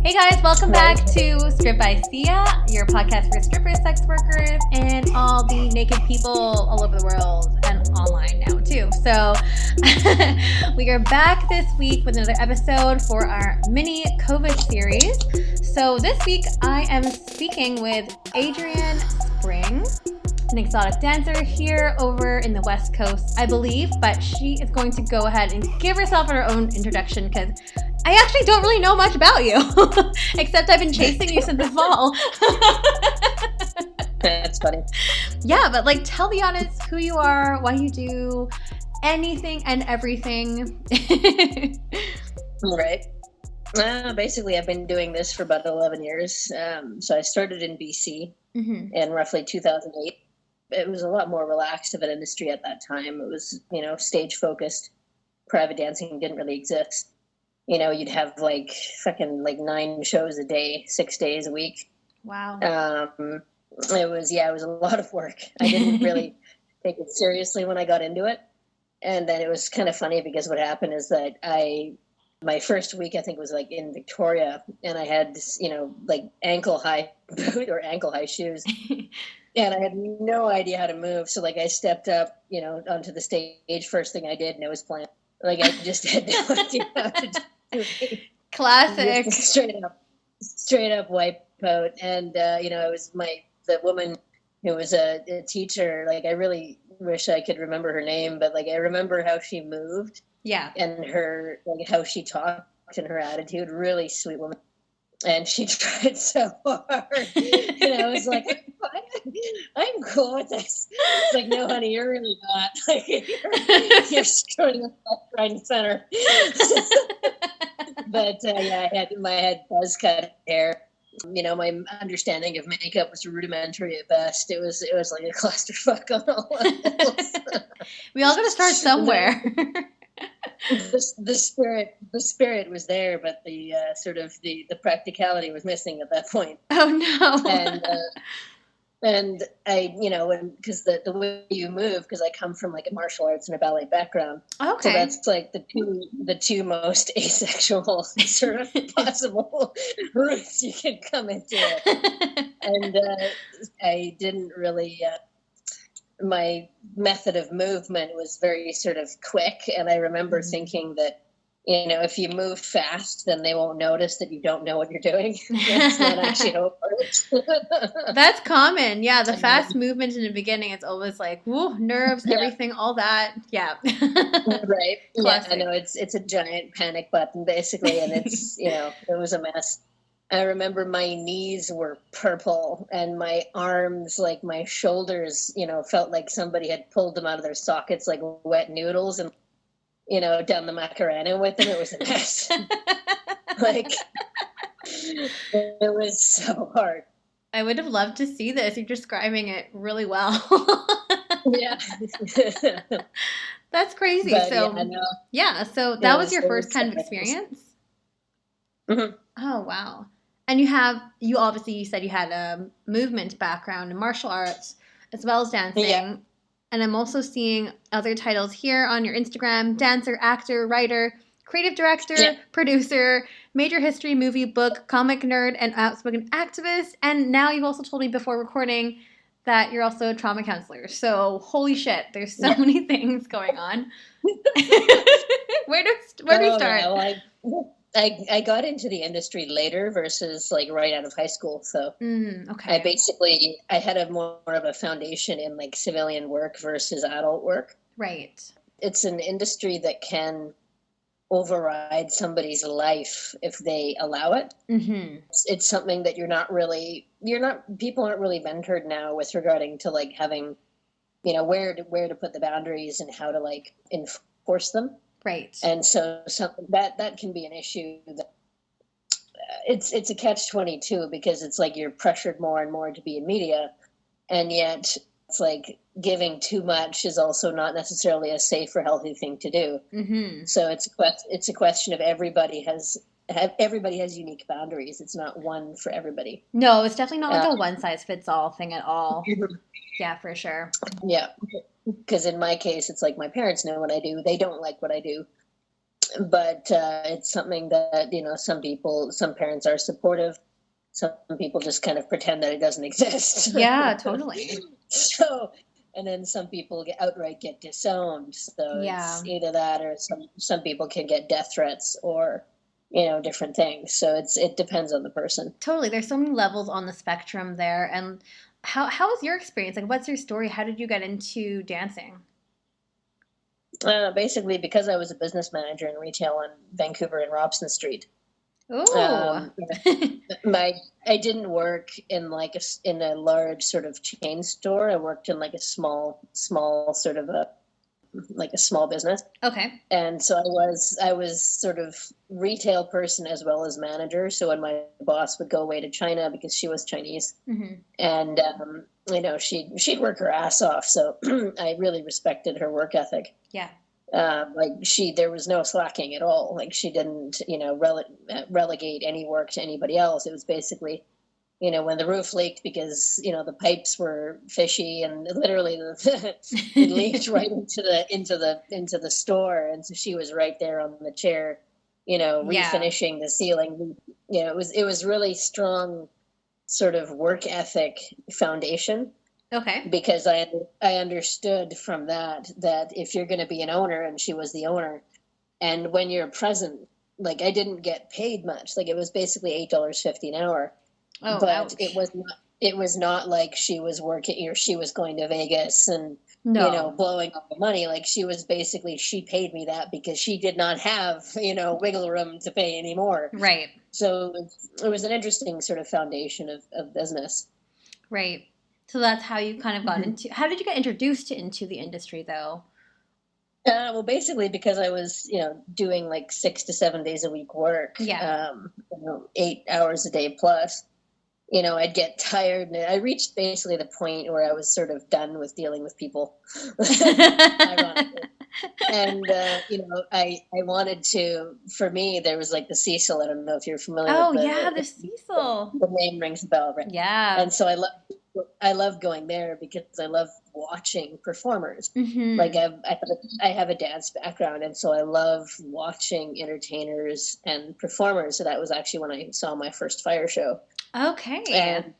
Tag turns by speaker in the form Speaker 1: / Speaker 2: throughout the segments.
Speaker 1: Hey guys, welcome back to Script by Sia, your podcast for strippers, sex workers, and all the naked people all over the world and online now too. So we are back this week with another episode for our mini COVID series. So this week I am speaking with Adrianne Spring, an exotic dancer here over in the West Coast, I believe, but she is going to go ahead and give herself her own introduction because I actually don't really know much about you, except I've been chasing you since the fall.
Speaker 2: That's funny.
Speaker 1: Yeah, but tell the audience who you are, why you do anything and everything.
Speaker 2: Right. Basically, I've been doing this for about 11 years. So I started in BC in roughly 2008. It was a lot more relaxed of an industry at that time. It was, stage focused. Private dancing didn't really exist. You'd have fucking 9 shows a day, 6 days a week.
Speaker 1: Wow.
Speaker 2: It was a lot of work. I didn't really take it seriously when I got into it. And then it was kind of funny because what happened is that my first week, I think, was in Victoria, and I had, ankle high boot or ankle high shoes. And I had no idea how to move. So I stepped up, onto the stage. First thing I did, and it was planned. I just had no idea how to do it.
Speaker 1: Classic.
Speaker 2: Straight up wipe out. And, it was the woman who was a teacher. I really wish I could remember her name, but I remember how she moved.
Speaker 1: Yeah.
Speaker 2: And her, how she talked and her attitude, really sweet woman. And she tried so hard. And I was I'm cool with this. It's no, honey, you're really not. You're screwing up left, right, and center. But, I had buzz cut hair. My understanding of makeup was rudimentary at best. It was like a clusterfuck on all levels.
Speaker 1: We all got to start somewhere.
Speaker 2: The spirit was there, but the sort of the practicality was missing at that point.
Speaker 1: Oh no!
Speaker 2: And I, because the way you move, because I come from a martial arts and a ballet background.
Speaker 1: Okay.
Speaker 2: So that's the two most asexual sort of possible routes you can come into it. And I didn't really. My method of movement was very sort of quick, and I remember thinking that, if you move fast, then they won't notice that you don't know what you're doing. That's not actually how it works.
Speaker 1: That's common. Yeah, the fast movement in the beginning, it's always woo, nerves, everything, all that. Yeah.
Speaker 2: Right.
Speaker 1: Classic.
Speaker 2: Yeah, I know it's a giant panic button basically, and it's it was a mess. I remember my knees were purple and my arms, my shoulders, felt like somebody had pulled them out of their sockets like wet noodles and, done the Macarena with them. It was a mess. It was so hard.
Speaker 1: I would have loved to see this. You're describing it really well.
Speaker 2: Yeah.
Speaker 1: That's crazy.
Speaker 2: But,
Speaker 1: so that was your first kind of experience?
Speaker 2: Mm-hmm.
Speaker 1: Oh, wow. And you obviously said you had a movement background in martial arts as well as dancing. Yeah. And I'm also seeing other titles here on your Instagram: dancer, actor, writer, creative director, producer, major history, movie, book, comic nerd, and outspoken activist. And now you've also told me before recording that you're also a trauma counselor. So holy shit, there's so many things going on. Where do we start?
Speaker 2: Yeah, I got into the industry later versus right out of high school. So
Speaker 1: okay.
Speaker 2: I had a more of a foundation in civilian work versus adult work.
Speaker 1: Right.
Speaker 2: It's an industry that can override somebody's life if they allow it. Mm-hmm. It's something that people aren't really mentored now with regarding to having, where to put the boundaries and how to enforce them.
Speaker 1: Right.
Speaker 2: And so that can be an issue. That it's a catch-22 because it's you're pressured more and more to be in media, and yet it's giving too much is also not necessarily a safe or healthy thing to do. Mm-hmm. So it's a question of everybody has unique boundaries. It's not one for everybody.
Speaker 1: No, it's definitely not a one-size-fits-all thing at all. Yeah, for sure.
Speaker 2: Yeah. Because in my case, it's my parents know what I do. They don't like what I do. But it's something that, some parents are supportive. Some people just kind of pretend that it doesn't exist.
Speaker 1: Yeah, totally.
Speaker 2: So, and then some people outright get disowned. So
Speaker 1: Yeah.
Speaker 2: it's either that, or some people can get death threats, or different things. So it depends on the person.
Speaker 1: Totally. There's so many levels on the spectrum there. And how was your experience? Like, what's your story? How did you get into dancing?
Speaker 2: Basically, because I was a business manager in retail in Vancouver and Robson Street.
Speaker 1: Oh.
Speaker 2: I didn't work in in a large sort of chain store. I worked in like a small sort of a small business.
Speaker 1: Okay.
Speaker 2: And so I was sort of retail person as well as manager. So when my boss would go away to China, because she was Chinese,
Speaker 1: Mm-hmm.
Speaker 2: and she'd work her ass off. So I really respected her work ethic.
Speaker 1: Yeah.
Speaker 2: There was no slacking at all. Like, she didn't, relegate any work to anybody else. It was basically, when the roof leaked because, the pipes were fishy, and literally it leaked right into the store. And so she was right there on the chair, refinishing the ceiling. It was really strong sort of work ethic foundation.
Speaker 1: Okay.
Speaker 2: Because I understood from that if you're going to be an owner, and she was the owner, and when you're present, like, I didn't get paid much. Like, it was basically $8.50 an hour.
Speaker 1: Oh,
Speaker 2: but
Speaker 1: ouch.
Speaker 2: it was not like she was working, or she was going to Vegas and
Speaker 1: No.
Speaker 2: blowing all the money. Like, she paid me that because she did not have wiggle room to pay anymore.
Speaker 1: Right.
Speaker 2: So it was an interesting sort of foundation of business.
Speaker 1: Right. So that's how you kind of got into. How did you get introduced into the industry, though?
Speaker 2: Well, basically because I was, doing like 6 to 7 days a week work.
Speaker 1: Yeah.
Speaker 2: 8 hours a day plus. I'd get tired, and I reached basically the point where I was sort of done with dealing with people. Ironically. And I wanted to. For me, there was like the Cecil. I don't know if you're familiar.
Speaker 1: Oh,
Speaker 2: with
Speaker 1: yeah, the Cecil.
Speaker 2: The name rings a bell, right?
Speaker 1: Yeah.
Speaker 2: And so I love going there because I love watching performers.
Speaker 1: Mm-hmm.
Speaker 2: Like, I have a dance background, and so I love watching entertainers and performers. So that was actually when I saw my first fire show.
Speaker 1: Okay.
Speaker 2: And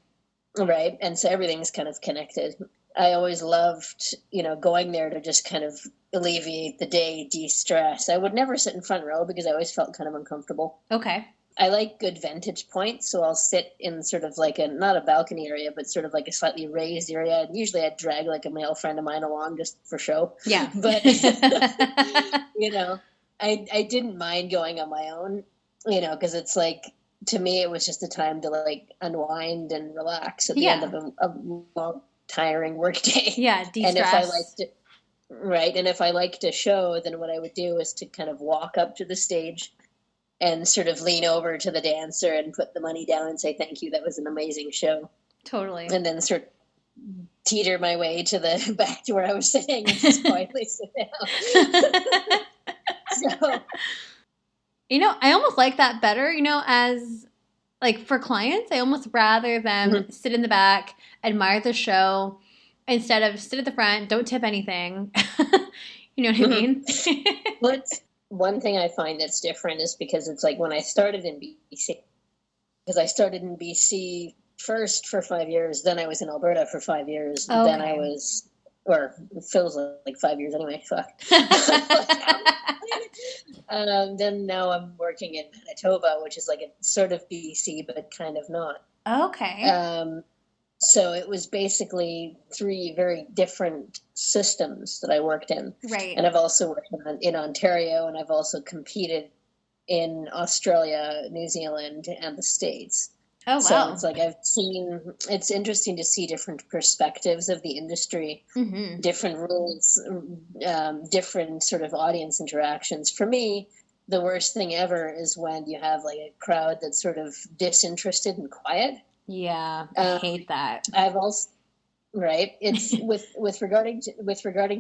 Speaker 2: right, and so everything's kind of connected. I always loved, going there to just kind of alleviate the day, de-stress. I would never sit in front row because I always felt kind of uncomfortable.
Speaker 1: Okay.
Speaker 2: I like good vantage points, so I'll sit in sort of like not a balcony area, but sort of like a slightly raised area. And usually I'd drag like a male friend of mine along just for show.
Speaker 1: Yeah.
Speaker 2: But, I didn't mind going on my own, because it's like, to me, it was just a time to like unwind and relax at the end of a long, tiring work day.
Speaker 1: Yeah, de-stress.
Speaker 2: And if I liked it, right, and if I liked a show, then what I would do is to kind of walk up to the stage and sort of lean over to the dancer and put the money down and say, "Thank you, that was an amazing show."
Speaker 1: Totally.
Speaker 2: And then sort of teeter my way to the back to where I was sitting and just quietly sit down. So,
Speaker 1: I almost like that better, as like for clients, I almost rather them sit in the back, admire the show, instead of sit at the front, don't tip anything. You know what I mean?
Speaker 2: What's one thing I find that's different is because it's like when I started in BC, because I started in BC first for 5 years, then I was in Alberta for 5 years,
Speaker 1: Okay.
Speaker 2: then I was, or it feels like 5 years anyway, fuck. Then now I'm working in Manitoba, which is like a sort of BC, but kind of not.
Speaker 1: Okay.
Speaker 2: So it was basically 3 very different systems that I worked in.
Speaker 1: Right.
Speaker 2: And I've also worked in Ontario, and I've also competed in Australia, New Zealand, and the States.
Speaker 1: Oh, wow.
Speaker 2: So it's like it's interesting to see different perspectives of the industry, different rules, different sort of audience interactions. For me, the worst thing ever is when you have like a crowd that's sort of disinterested and quiet.
Speaker 1: Yeah, I hate that.
Speaker 2: I've also, right. It's with regarding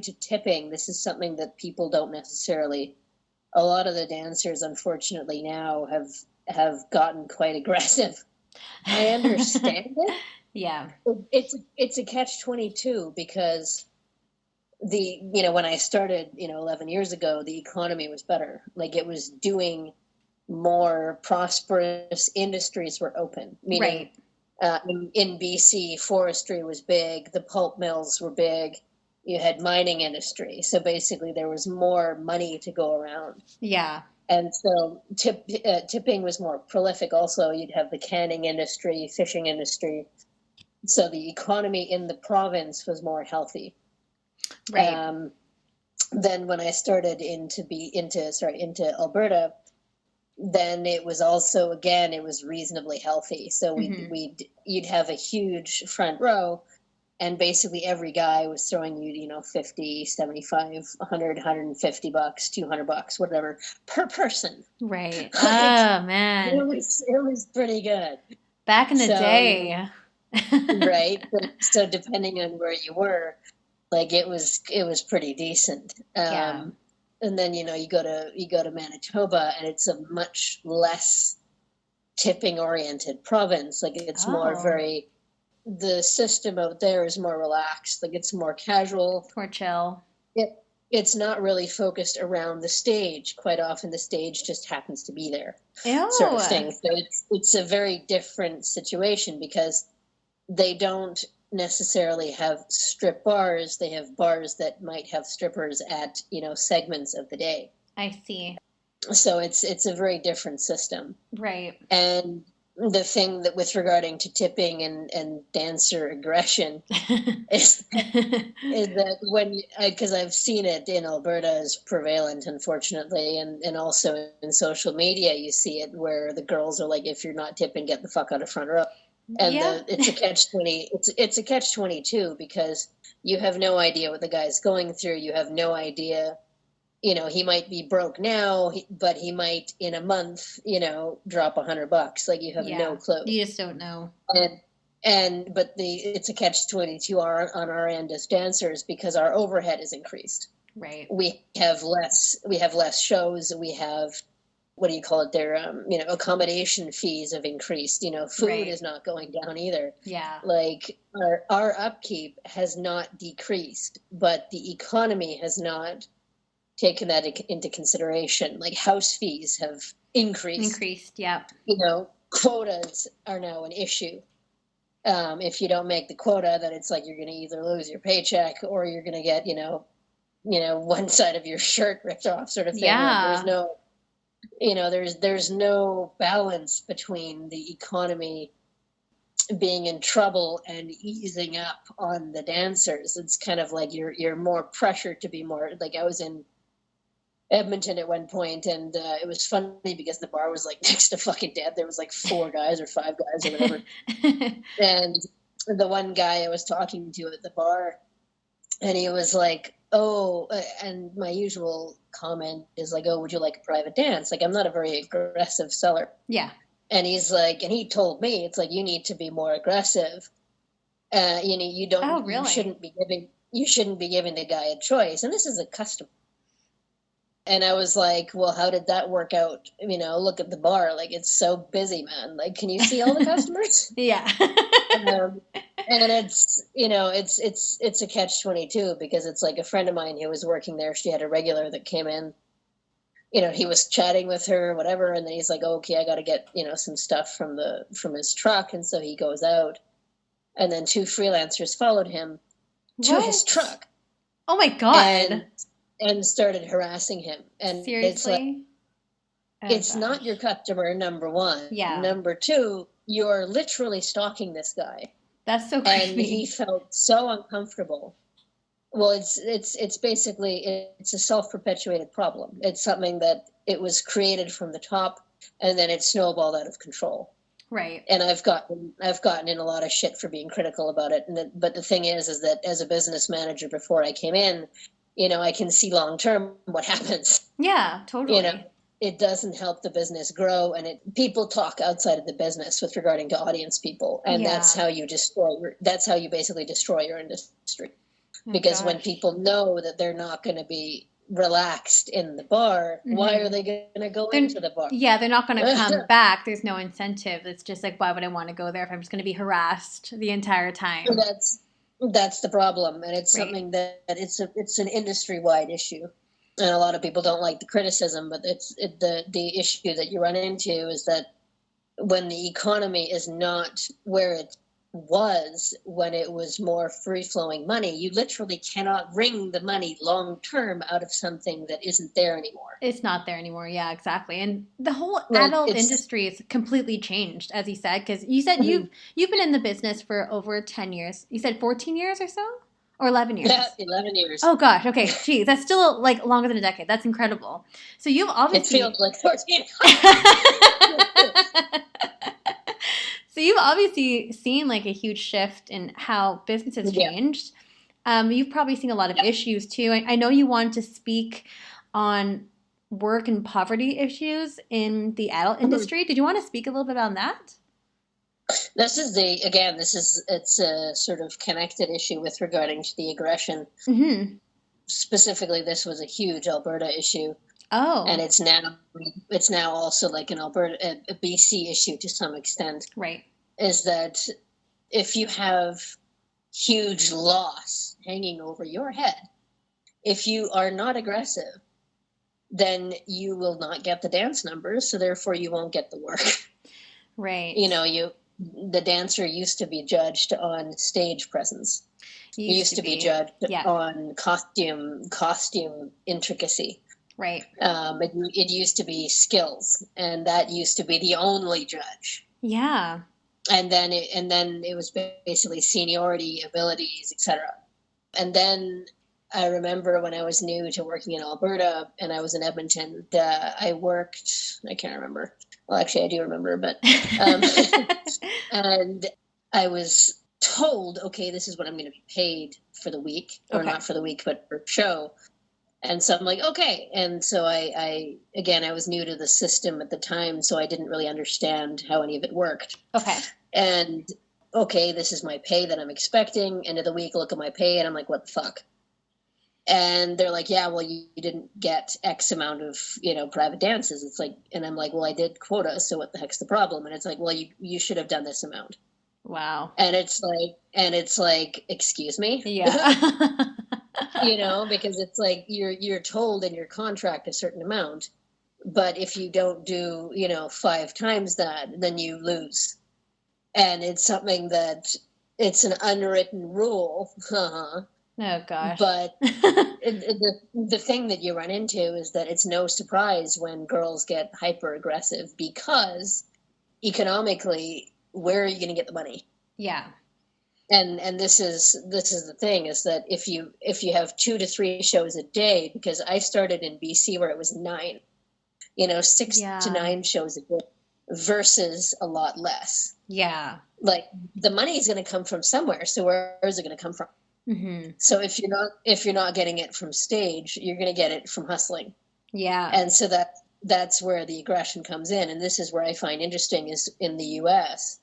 Speaker 2: to tipping, this is something that people don't necessarily, a lot of the dancers, unfortunately, now have gotten quite aggressive. I understand it.
Speaker 1: Yeah.
Speaker 2: It's a catch-22 because when I started, 11 years ago, the economy was better. Like it was doing more prosperous industries were open, meaning
Speaker 1: Right.
Speaker 2: in BC, forestry was big, the pulp mills were big, you had mining industry. So basically, there was more money to go around.
Speaker 1: Yeah.
Speaker 2: And so tipping was more prolific. Also, you'd have the canning industry, fishing industry. So the economy in the province was more healthy.
Speaker 1: Right.
Speaker 2: Then when I started into Alberta, then it was also, again, it was reasonably healthy. So you'd have a huge front row, and basically every guy was throwing you, 50, 75, 100, $150, $200, whatever, per person.
Speaker 1: Right.
Speaker 2: Like,
Speaker 1: Oh, man.
Speaker 2: it was pretty good.
Speaker 1: Back in the
Speaker 2: So,
Speaker 1: day.
Speaker 2: right. So depending on where you were, like it was pretty decent.
Speaker 1: Yeah.
Speaker 2: And then, you go to Manitoba, and it's a much less tipping oriented province. Like it's more
Speaker 1: Oh,
Speaker 2: the system out there is more relaxed. Like it's more casual.
Speaker 1: it's more chill.
Speaker 2: It's not really focused around the stage. Quite often the stage just happens to be there, sort
Speaker 1: Ew.
Speaker 2: of thing. So it's a very different situation, because they don't necessarily have strip bars. They have bars that might have strippers at, segments of the day.
Speaker 1: I see.
Speaker 2: So it's a very different system.
Speaker 1: Right.
Speaker 2: And the thing that, with regarding to tipping and dancer aggression, is that because I've seen it in Alberta as prevalent, unfortunately, and also in social media, you see it where the girls are like, if you're not tipping, get the fuck out of front row. And
Speaker 1: Yeah.
Speaker 2: it's a catch-20. It's a catch-22, because you have no idea what the guy's going through. You have no idea. He might be broke now, but he might in a month, drop $100. Like you have
Speaker 1: Yeah.
Speaker 2: no clue.
Speaker 1: You just don't know.
Speaker 2: But it's a catch-22 on our end as dancers, because our overhead is increased.
Speaker 1: Right.
Speaker 2: We have less shows. We have, what do you call it there? Accommodation fees have increased. Food
Speaker 1: Right.
Speaker 2: is not going down either.
Speaker 1: Yeah.
Speaker 2: Like our upkeep has not decreased, but the economy has not taken that into consideration. Like house fees have increased.
Speaker 1: Increased. Yep.
Speaker 2: Quotas are now an issue. If you don't make the quota, then it's like you're going to either lose your paycheck, or you're going to get, one side of your shirt ripped off, sort of thing.
Speaker 1: Yeah.
Speaker 2: Like there's no balance between the economy being in trouble and easing up on the dancers. It's kind of like you're more pressured to be more, like I was in Edmonton at one point, and it was funny because the bar was like next to fucking dead. There was like 4 guys or 5 guys or whatever. And the one guy I was talking to at the bar, and he was like, oh, and my usual comment is like, oh, would you like a private dance? Like, I'm not a very aggressive seller.
Speaker 1: Yeah.
Speaker 2: And he's like, and he told me, it's like, you need to be more aggressive. You don't,
Speaker 1: Oh, really?
Speaker 2: you shouldn't be giving the guy a choice. And this is a customer. And I was like, well, how did that work out? Look at the bar. Like, it's so busy, man. Like, can you see all the customers?
Speaker 1: Yeah.
Speaker 2: And it's a catch-22, because it's like a friend of mine who was working there. She had a regular that came in, he was chatting with her, whatever. And then he's like, oh, okay, I got to get, some stuff from his truck. And so he goes out, and then 2 freelancers followed him to his truck.
Speaker 1: Oh my God.
Speaker 2: And started harassing him. And
Speaker 1: Seriously?
Speaker 2: It's not your customer, number one.
Speaker 1: Yeah.
Speaker 2: Number 2, you're literally stalking this guy.
Speaker 1: That's so creepy.
Speaker 2: And he felt so uncomfortable. Well, it's basically, it's a self-perpetuated problem. It's something that it was created from the top, and then it snowballed out of control.
Speaker 1: Right.
Speaker 2: And I've gotten in a lot of shit for being critical about it. But the thing is that as a business manager before I came in, I can see long term what happens.
Speaker 1: Yeah, totally.
Speaker 2: It doesn't help the business grow, and people talk outside of the business with regarding to audience people, and that's how you basically destroy your industry. Because when people know that they're not going to be relaxed in the bar, why are they going to go into the bar?
Speaker 1: Yeah, they're not going to come back. There's no incentive. It's just like, why would I want to go there if I'm just going to be harassed the entire time?
Speaker 2: That's the problem, and it's
Speaker 1: Right.
Speaker 2: something that it's an industry-wide issue, and a lot of people don't like the criticism. But the issue that you run into is that when the economy is not where it was when it was more free-flowing money, you literally cannot wring the money long term out of something that isn't there anymore.
Speaker 1: It's not there anymore. Yeah, exactly. And the whole
Speaker 2: Like
Speaker 1: adult
Speaker 2: it's
Speaker 1: industry is completely changed, as you said, because you said
Speaker 2: Mhm.
Speaker 1: you've been in the business for over 10 years. You said 14 years or so? Or 11 years?
Speaker 2: Yeah, 11 years.
Speaker 1: Oh gosh, okay. Geez, that's still like longer than a decade. That's incredible. So you've
Speaker 2: It
Speaker 1: obviously
Speaker 2: feels like 14.
Speaker 1: So you've obviously seen like a huge shift in how business has
Speaker 2: Yeah.
Speaker 1: changed. You've probably seen a lot of
Speaker 2: Yeah.
Speaker 1: issues too. I know you want to speak on work and poverty issues in the adult industry. Did you want to speak a little bit on that?
Speaker 2: This is it's a sort of connected issue with regarding to the aggression.
Speaker 1: Mm-hmm.
Speaker 2: Specifically, this was a huge Alberta issue,
Speaker 1: Oh,
Speaker 2: and it's now also like an Alberta, a BC issue to some extent.
Speaker 1: right.
Speaker 2: Is that if you have huge loss hanging over your head, if you are not aggressive, then you will not get the dance numbers, so therefore you won't get the work.
Speaker 1: Right.
Speaker 2: You know, the dancer used to be judged on stage presence. Used to be judged on costume intricacy.
Speaker 1: Right.
Speaker 2: It used to be skills, and that used to be the only judge.
Speaker 1: Yeah.
Speaker 2: And then it was basically seniority, abilities, etc. And then I remember when I was new to working in Alberta, and I was in Edmonton. I worked. I can't remember. Well, actually, I do remember, but and I was told, okay, this is what I'm going to be paid for the week, or not for the week, but per show. And so I'm like, okay. And so I was new to the system at the time, so I didn't really understand how any of it worked.
Speaker 1: Okay.
Speaker 2: And okay, this is my pay that I'm expecting. End of the week, look at my pay, and I'm like, what the fuck? And they're like, yeah, well, you didn't get X amount of, private dances. It's like, and I'm like, well, I did quota, so what the heck's the problem? And it's like, well, you should have done this amount.
Speaker 1: Wow.
Speaker 2: And it's like, excuse me?
Speaker 1: Yeah.
Speaker 2: Because it's like you're told in your contract a certain amount, but if you don't do, 5 times that, then you lose. And it's something that it's an unwritten rule.
Speaker 1: Oh gosh.
Speaker 2: But the thing that you run into is that it's no surprise when girls get hyper aggressive, because economically, where are you going to get the money?
Speaker 1: Yeah.
Speaker 2: And this is the thing, is that if you have 2 to 3 shows a day, because I started in BC where it was 9, 6 to 9 shows a day versus a lot less.
Speaker 1: Yeah.
Speaker 2: Like the money is going to come from somewhere. So where is it going to come from?
Speaker 1: Mm-hmm.
Speaker 2: So if you're not getting it from stage, you're going to get it from hustling.
Speaker 1: Yeah.
Speaker 2: And so that's where the aggression comes in. And this is where I find interesting is in the US.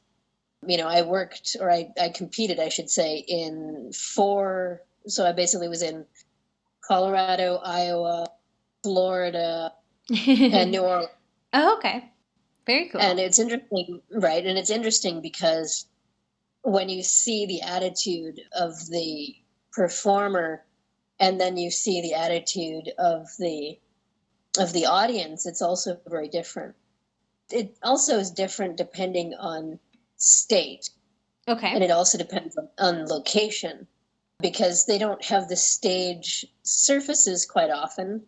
Speaker 2: I competed, I should say, in 4. So I basically was in Colorado, Iowa, Florida, and New Orleans.
Speaker 1: Oh, okay. Very cool.
Speaker 2: And it's interesting, right? And it's interesting because when you see the attitude of the performer, and then you see the attitude of the audience, it's also very different. It also is different depending on state.
Speaker 1: Okay.
Speaker 2: And it also depends on location, because they don't have the stage surfaces quite often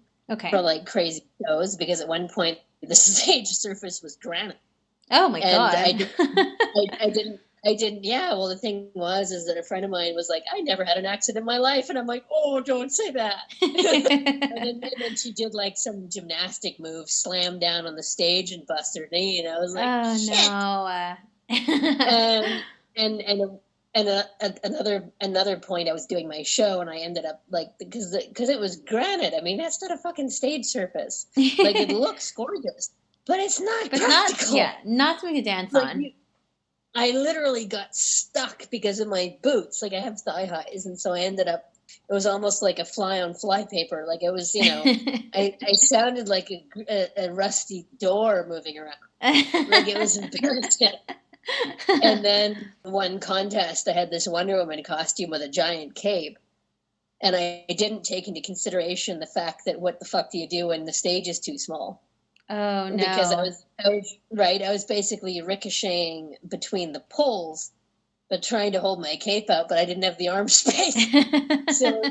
Speaker 2: for like crazy shows, because at one point the stage surface was granite.
Speaker 1: Oh my God.
Speaker 2: I didn't. Yeah. Well, the thing is that a friend of mine was like, I never had an accident in my life. And I'm like, oh, don't say that. and then she did like some gymnastic move, slammed down on the stage and bust her knee. And I was like,
Speaker 1: oh
Speaker 2: shit.
Speaker 1: No.
Speaker 2: And another point, I was doing my show and I ended up because it was granite. I mean, that's not a fucking stage surface. Like it looks gorgeous, but it's not practical.
Speaker 1: Not something to dance on.
Speaker 2: I literally got stuck because of my boots. Like I have thigh highs, and so I ended up. It was almost like a fly on fly paper. Like it was, I sounded like a rusty door moving around. Like it was embarrassing. And then one contest, I had this Wonder Woman costume with a giant cape. And I didn't take into consideration the fact that what the fuck do you do when the stage is too small?
Speaker 1: Oh, no.
Speaker 2: Because I was basically ricocheting between the poles, but trying to hold my cape out, but I didn't have the arm space. So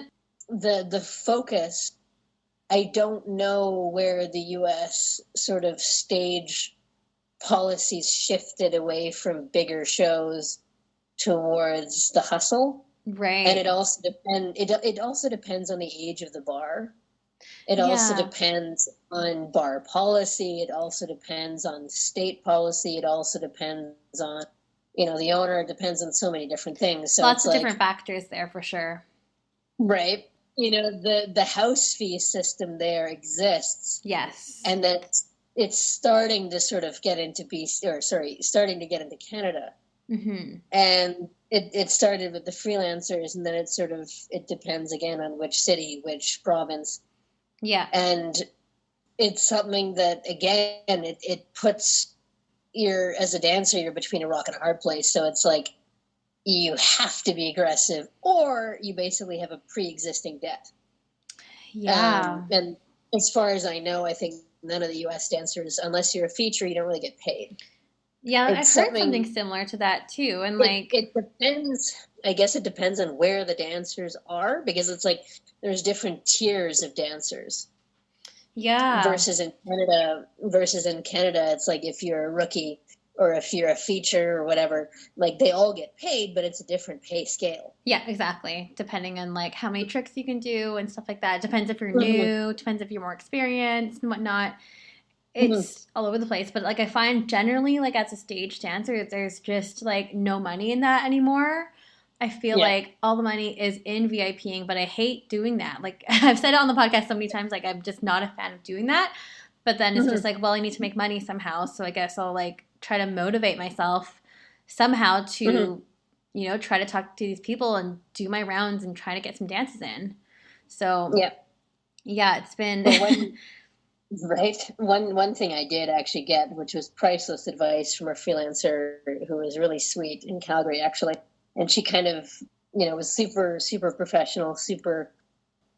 Speaker 2: the focus, I don't know where the US sort of stage policies shifted away from bigger shows towards the hustle.
Speaker 1: Right.
Speaker 2: And it also depends on the age of the bar. It also depends on bar policy. It also depends on state policy. It also depends on, the owner. It depends on so many different things. So
Speaker 1: lots of different factors there for sure.
Speaker 2: Right. The house fee system there exists.
Speaker 1: Yes.
Speaker 2: And that it's starting to sort of get into starting to get into Canada.
Speaker 1: Mm-hmm.
Speaker 2: And it started with the freelancers, and then it depends again on which city, which province.
Speaker 1: Yeah.
Speaker 2: And it's something that, again, it puts as a dancer, you're between a rock and a hard place. So it's like you have to be aggressive, or you basically have a pre-existing debt.
Speaker 1: Yeah.
Speaker 2: And as far as I know, I think none of the U.S. dancers, unless you're a feature, you don't really get paid.
Speaker 1: Yeah, I've heard something similar to that too. And
Speaker 2: it depends. I guess it depends on where the dancers are, because it's like there's different tiers of dancers.
Speaker 1: Yeah.
Speaker 2: Versus in Canada, it's like if you're a rookie or if you're a feature or whatever, like they all get paid, but it's a different pay scale.
Speaker 1: Yeah, exactly. Depending on like how many tricks you can do and stuff like that. It depends if you're new, depends if you're more experienced and whatnot. It's all over the place. But like I find generally like as a stage dancer, there's just like no money in that anymore. I feel like all the money is in VIPing, but I hate doing that. Like I've said it on the podcast so many times, like I'm just not a fan of doing that. But then it's just like, well, I need to make money somehow. So I guess I'll like try to motivate myself somehow to, try to talk to these people and do my rounds and try to get some dances in. So yeah, it's been
Speaker 2: right. One thing I did actually get, which was priceless advice from a freelancer who was really sweet in Calgary, actually. And she kind of, was super, super professional, super,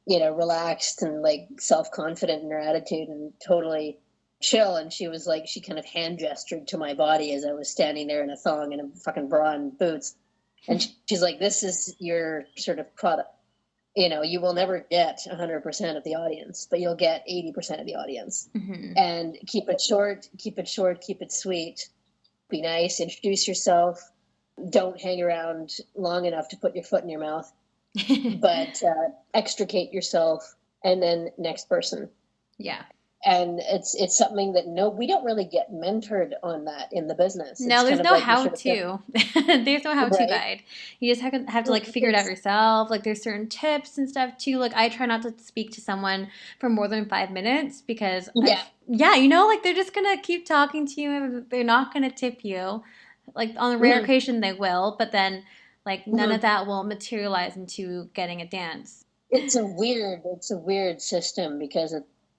Speaker 2: relaxed and like self-confident in her attitude and totally chill. And she was like, she kind of hand gestured to my body as I was standing there in a thong and a fucking bra and boots. And she's like, this is your sort of product. You will never get 100% of the audience, but you'll get 80% of the audience. And keep it short, keep it sweet. Be nice, introduce yourself. Don't hang around long enough to put your foot in your mouth, but extricate yourself, and then next person.
Speaker 1: Yeah.
Speaker 2: And it's something that we don't really get mentored on that in the business.
Speaker 1: No, there's no how-to. There's no how-to guide. You just have to like figure it out yourself. Like there's certain tips and stuff too. Like I try not to speak to someone for more than 5 minutes because like they're just gonna keep talking to you and they're not gonna tip you. Like on a rare occasion they will, but then like none of that will materialize into getting a dance.
Speaker 2: It's a weird system because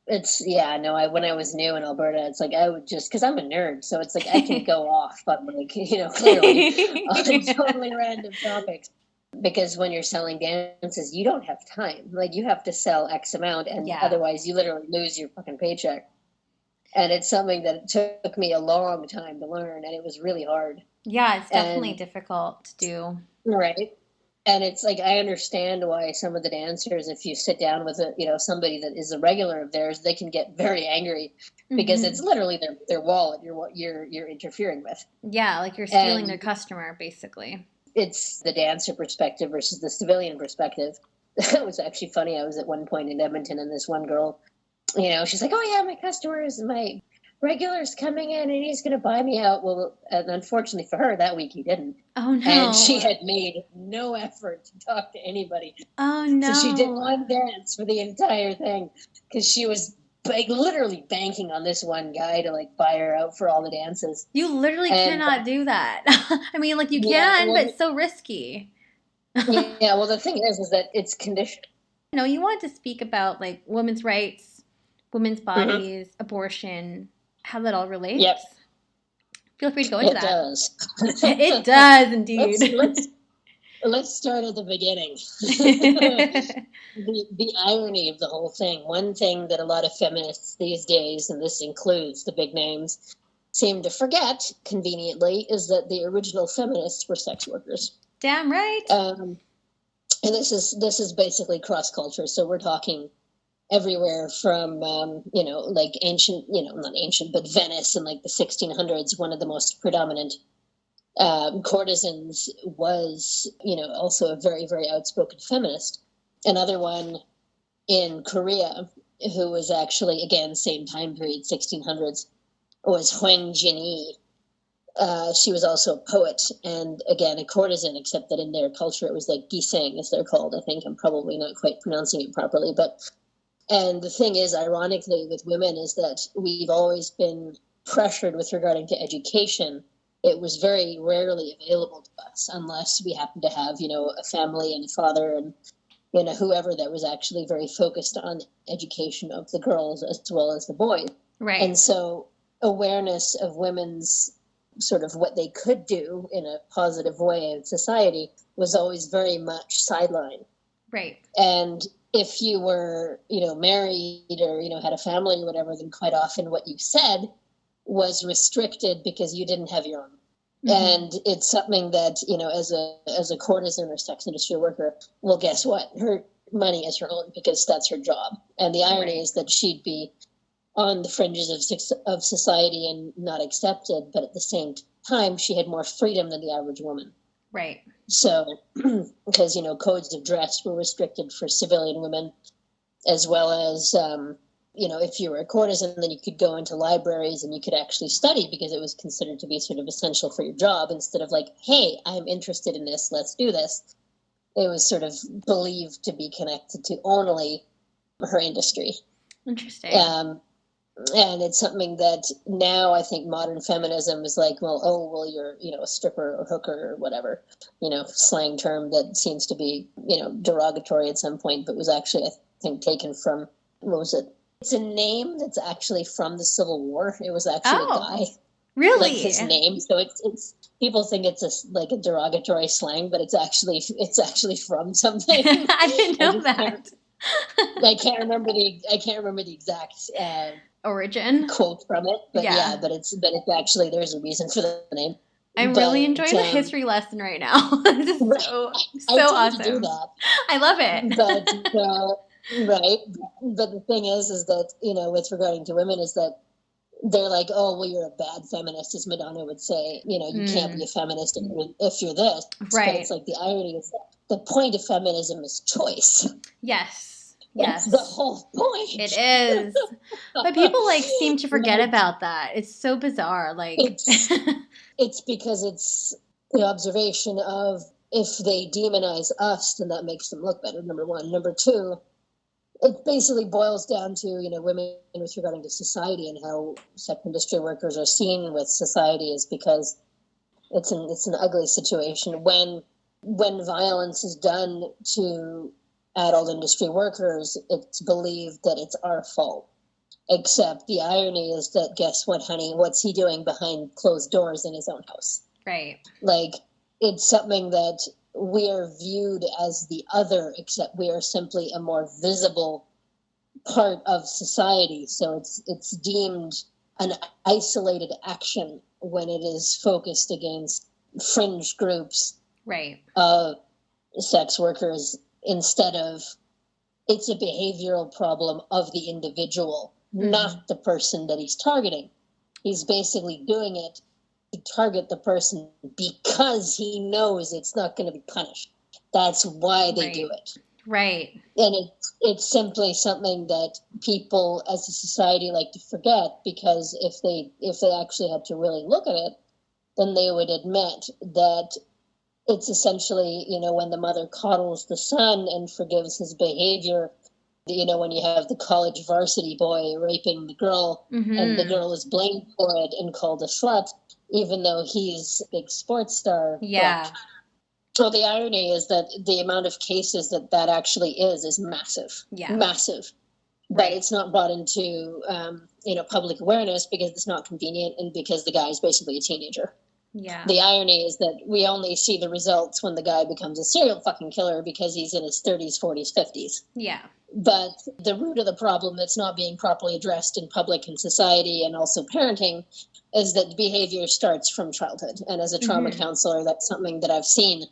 Speaker 2: when I was new in Alberta, it's like I would just, because I'm a nerd, so it's like I can go off, but like, clearly on totally random topics. Because when you're selling dances, you don't have time. Like you have to sell X amount, and otherwise you literally lose your fucking paycheck. And it's something that it took me a long time to learn, and it was really hard.
Speaker 1: Yeah, it's definitely difficult to do.
Speaker 2: Right. And it's like, I understand why some of the dancers, if you sit down with somebody that is a regular of theirs, they can get very angry because it's literally their wallet you're interfering with.
Speaker 1: Yeah, like you're stealing their customer, basically. It's
Speaker 2: the dancer perspective versus the civilian perspective. It was actually funny. I was at one point in Edmonton, and this one girl, she's like, oh yeah, my customers, my regular's coming in and he's going to buy me out. Well, and unfortunately for her, that week he didn't.
Speaker 1: Oh, no.
Speaker 2: And she had made no effort to talk to anybody.
Speaker 1: Oh, no.
Speaker 2: So she did one dance for the entire thing because she was literally banking on this one guy to like buy her out for all the dances.
Speaker 1: You literally cannot do that. I mean, like you can, but it's so risky.
Speaker 2: Yeah, well, the thing is that it's conditioned.
Speaker 1: You wanted to speak about like women's rights, women's bodies, abortion, how that all relates.
Speaker 2: Yep.
Speaker 1: Feel free to go into
Speaker 2: It
Speaker 1: that.
Speaker 2: does.
Speaker 1: It does indeed.
Speaker 2: Let's start at the beginning. The irony of the whole thing. One thing that a lot of feminists these days, and this includes the big names, seem to forget conveniently is that the original feminists were sex workers.
Speaker 1: Damn right.
Speaker 2: And this is basically cross culture. So we're talking everywhere from like ancient, not ancient, but Venice in like the 1600s. One of the most predominant courtesans was, also a very, very outspoken feminist. Another one in Korea, who was actually, again, same time period, 1600s, was Hwang Jinyi. She was also a poet and, again, a courtesan, except that in their culture it was like giseng, as they're called. I think I'm probably not quite pronouncing it properly. And the thing is, ironically, with women is that we've always been pressured with regarding to education. It was very rarely available to us unless we happened to have, a family and a father and, whoever that was actually very focused on education of the girls as well as the boys.
Speaker 1: Right.
Speaker 2: And so awareness of women's sort of what they could do in a positive way in society was always very much sidelined.
Speaker 1: Right.
Speaker 2: And if you were, married or, had a family or whatever, then quite often what you said was restricted because you didn't have your own. Mm-hmm. And it's something that, as a courtesan or sex industry worker, well, guess what? Her money is her own because that's her job. And the irony is that she'd be on the fringes of society and not accepted, but at the same time, she had more freedom than the average woman.
Speaker 1: Right.
Speaker 2: So, because, codes of dress were restricted for civilian women, as well as, if you were a courtesan, then you could go into libraries and you could actually study because it was considered to be sort of essential for your job instead of like, hey, I'm interested in this, let's do this. It was sort of believed to be connected to only her industry.
Speaker 1: Interesting.
Speaker 2: And it's something that now I think modern feminism is like, well, you're, a stripper or hooker or whatever, slang term that seems to be, derogatory at some point, but was actually, I think, taken from, what was it? It's a name that's actually from the Civil War. It was actually a guy.
Speaker 1: Really?
Speaker 2: Like his name. So it's people think it's a derogatory slang, but it's actually from something.
Speaker 1: I didn't know that.
Speaker 2: I can't remember the exact
Speaker 1: origin
Speaker 2: quote from it, but but it's actually, there's a reason for the name.
Speaker 1: I'm really enjoying the history lesson right now. This is so awesome.
Speaker 2: To do that.
Speaker 1: I love it.
Speaker 2: But right, but the thing is that with regarding to women is that they're like, oh, well, you're a bad feminist, as Madonna would say. You can't be a feminist if you're this. Right. But it's like the irony is that the point of feminism is choice.
Speaker 1: Yes.
Speaker 2: That's the whole point.
Speaker 1: It is. But people seem to forget about that. It's so bizarre.
Speaker 2: It's because it's the observation of if they demonize us, then that makes them look better, number one. Number two, it basically boils down to, women with regarding to society and how sex industry workers are seen with society is because it's an ugly situation. When violence is done to adult industry workers, it's believed that it's our fault. Except the irony is that, guess what, honey? What's he doing behind closed doors in his own house?
Speaker 1: Right.
Speaker 2: It's something that we are viewed as the other, except we are simply a more visible part of society. So it's deemed an isolated action when it is focused against fringe groups of sex workers, instead of it's a behavioral problem of the individual, not the person that he's targeting. He's basically doing it to target the person because he knows it's not going to be punished. That's why they do it.
Speaker 1: Right.
Speaker 2: And it's simply something that people as a society like to forget, because if they actually had to really look at it, then they would admit that it's essentially, when the mother coddles the son and forgives his behavior, when you have the college varsity boy raping the girl and the girl is blamed for it and called a slut, even though he's a big sports star.
Speaker 1: Yeah.
Speaker 2: So the irony is that the amount of cases that actually is massive. Yeah. Massive. But it's not brought into, public awareness because it's not convenient and because the guy is basically a teenager.
Speaker 1: Yeah.
Speaker 2: The irony is that we only see the results when the guy becomes a serial fucking killer because he's in his 30s, 40s, 50s.
Speaker 1: Yeah.
Speaker 2: But the root of the problem that's not being properly addressed in public and society and also parenting is that behavior starts from childhood. And as a trauma counselor, that's something that I've seen,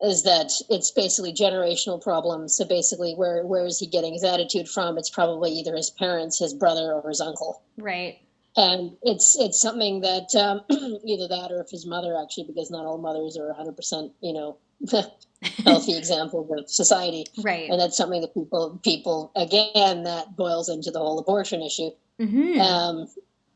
Speaker 2: is that it's basically generational problems. So basically, where is he getting his attitude from? It's probably either his parents, his brother, or his uncle.
Speaker 1: Right.
Speaker 2: And it's something that either that or if his mother, actually, because not all mothers are 100%, healthy examples of society.
Speaker 1: Right.
Speaker 2: And that's something that people again, that boils into the whole abortion issue.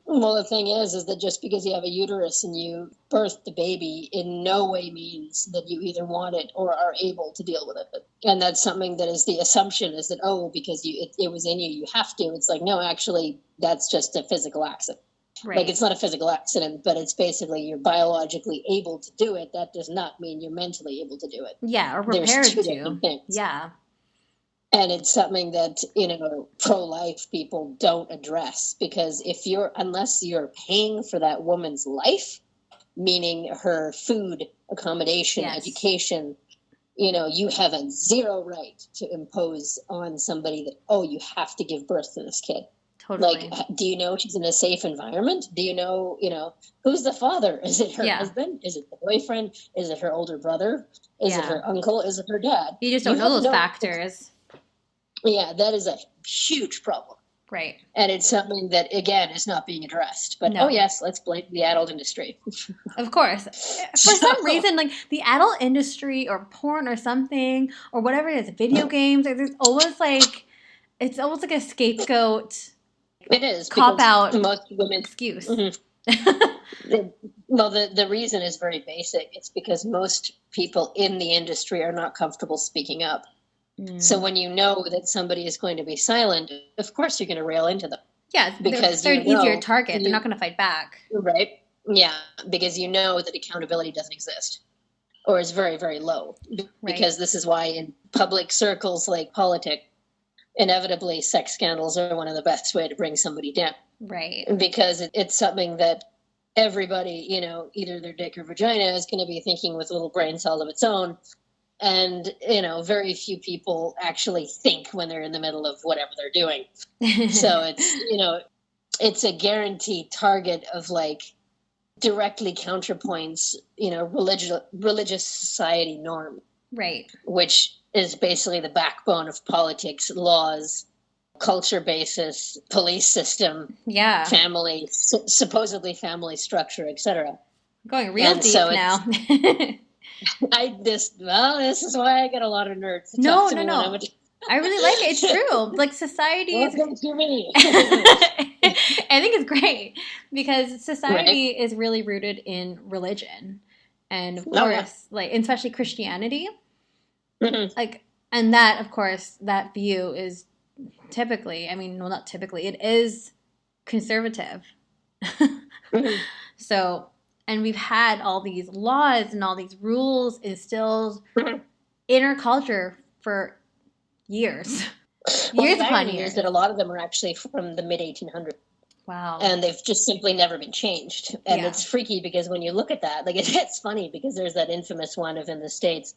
Speaker 2: Well, the thing is that just because you have a uterus and you birth the baby in no way means that you either want it or are able to deal with it. And that's something that is the assumption is that, because it was in you, you have to. It's like, no, actually, that's just a physical accident.
Speaker 1: Right.
Speaker 2: Like, it's not a physical accident, but it's basically you're biologically able to do it. That does not mean you're mentally able to do it.
Speaker 1: Yeah, or prepared
Speaker 2: There's two
Speaker 1: to.
Speaker 2: different things.
Speaker 1: Yeah.
Speaker 2: And it's something that, pro-life people don't address, because unless you're paying for that woman's life, meaning her food, accommodation, education, you have a zero right to impose on somebody that, you have to give birth to this kid.
Speaker 1: Totally.
Speaker 2: Like, do you know she's in a safe environment? Do you know, who's the father? Is it her husband? Is it the boyfriend? Is it her older brother? Is it her uncle? Is it her dad?
Speaker 1: You just don't know those factors.
Speaker 2: Yeah, that is a huge problem.
Speaker 1: Right.
Speaker 2: And it's something that, again, is not being addressed. But, yes, let's blame the adult industry.
Speaker 1: Of course. For some reason, like, the adult industry or porn or something, or whatever it is, video games, there's always, like, it's almost like a scapegoat.
Speaker 2: It is.
Speaker 1: Cop-out
Speaker 2: most women
Speaker 1: excuse.
Speaker 2: Well, the reason is very basic. It's because most people in the industry are not comfortable speaking up. So when you know that somebody is going to be silent, of course you're going to rail into them.
Speaker 1: Yeah, because they're an easier target. They're not going to fight back.
Speaker 2: Right. Yeah, because you know that accountability doesn't exist or is very, very low. Because this is why in public circles like politics, inevitably sex scandals are one of the best way to bring somebody down.
Speaker 1: Right.
Speaker 2: Because it's something that everybody, either their dick or vagina is going to be thinking with a little brain cell of its own. And, very few people actually think when they're in the middle of whatever they're doing. So it's, it's a guaranteed target of like directly counterpoints, religious society norm.
Speaker 1: Right.
Speaker 2: Which is basically the backbone of politics, laws, culture basis, police system, family, supposedly family structure, etc.
Speaker 1: Going real deep now.
Speaker 2: This is why I get a lot of nerds.
Speaker 1: No. I really like it. It's true. Like, society is...
Speaker 2: Welcome to me.
Speaker 1: I think it's great because society is really rooted in religion. And of course, like, especially Christianity. Like, and that, of course, that view is typically, not typically, it is conservative. So, and we've had all these laws and all these rules instilled in our culture for years. Years upon years.
Speaker 2: That a lot of them are actually from the mid-1800s.
Speaker 1: Wow.
Speaker 2: And they've just simply never been changed. And it's freaky because when you look at that, like, it's funny because there's that infamous one of in the States,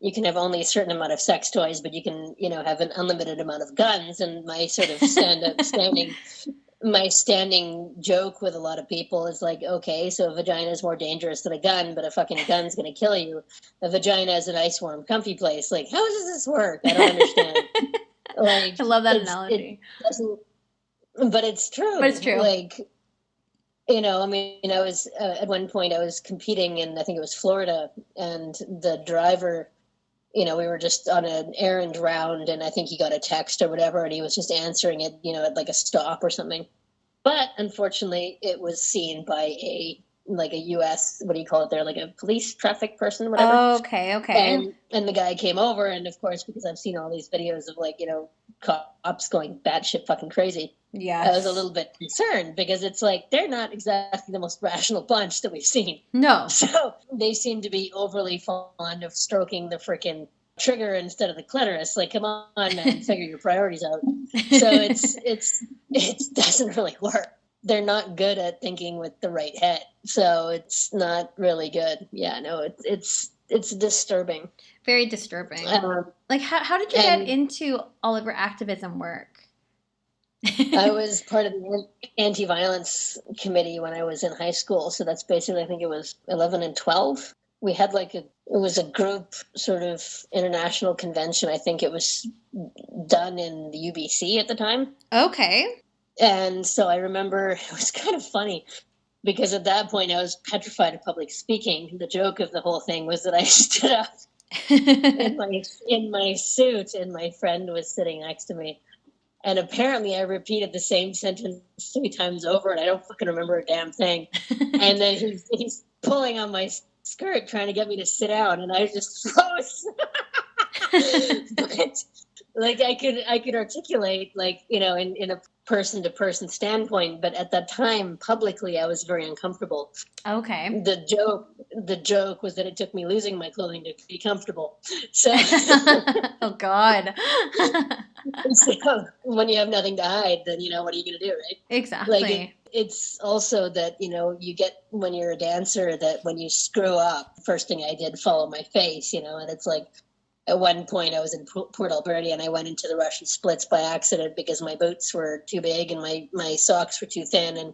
Speaker 2: you can have only a certain amount of sex toys, but you can, have an unlimited amount of guns. And my sort of standing joke with a lot of people is like, okay, so a vagina is more dangerous than a gun, but a fucking gun's going to kill you. A vagina is a nice, warm, comfy place. Like, how does this work? I don't understand. Like,
Speaker 1: I love that analogy.
Speaker 2: But it's true.
Speaker 1: But it's true.
Speaker 2: Like, I was at one point I was competing in, I think it was Florida, and the driver, we were just on an errand round, and I think he got a text or whatever, and he was just answering it, at like a stop or something. But unfortunately, it was seen by a U.S., what do you call it there, like a police traffic person, whatever.
Speaker 1: Oh, okay.
Speaker 2: And the guy came over, and of course, because I've seen all these videos of cops going batshit fucking crazy.
Speaker 1: Yeah,
Speaker 2: I was a little bit concerned because it's like they're not exactly the most rational bunch that we've seen.
Speaker 1: No.
Speaker 2: So they seem to be overly fond of stroking the freaking trigger instead of the clitoris. Like, come on, man, figure your priorities out. So it's it doesn't really work. They're not good at thinking with the right head. So it's not really good. Yeah, no, it's disturbing.
Speaker 1: Very disturbing. Like, how did you get into all of your activism work?
Speaker 2: I was part of the anti-violence committee when I was in high school. So that's basically, I think it was 11 and 12. We had it was a group sort of international convention. I think it was done in the UBC at the time.
Speaker 1: Okay.
Speaker 2: And so I remember it was kind of funny because at that point I was petrified of public speaking. The joke of the whole thing was that I stood up in my suit and my friend was sitting next to me. And apparently I repeated the same sentence 3 times over and I don't fucking remember a damn thing. And then he's pulling on my skirt trying to get me to sit down and I just froze. But like I could articulate in a person to person standpoint, but at that time publicly I was very uncomfortable.
Speaker 1: Okay.
Speaker 2: The joke was that it took me losing my clothing to be comfortable. So
Speaker 1: oh God.
Speaker 2: So when you have nothing to hide, then what are you gonna do, right?
Speaker 1: Exactly.
Speaker 2: It's also that you get when you're a dancer that when you screw up, first thing I did follow my face, and it's like at one point I was in Port Alberta and I went into the Russian splits by accident because my boots were too big and my socks were too thin and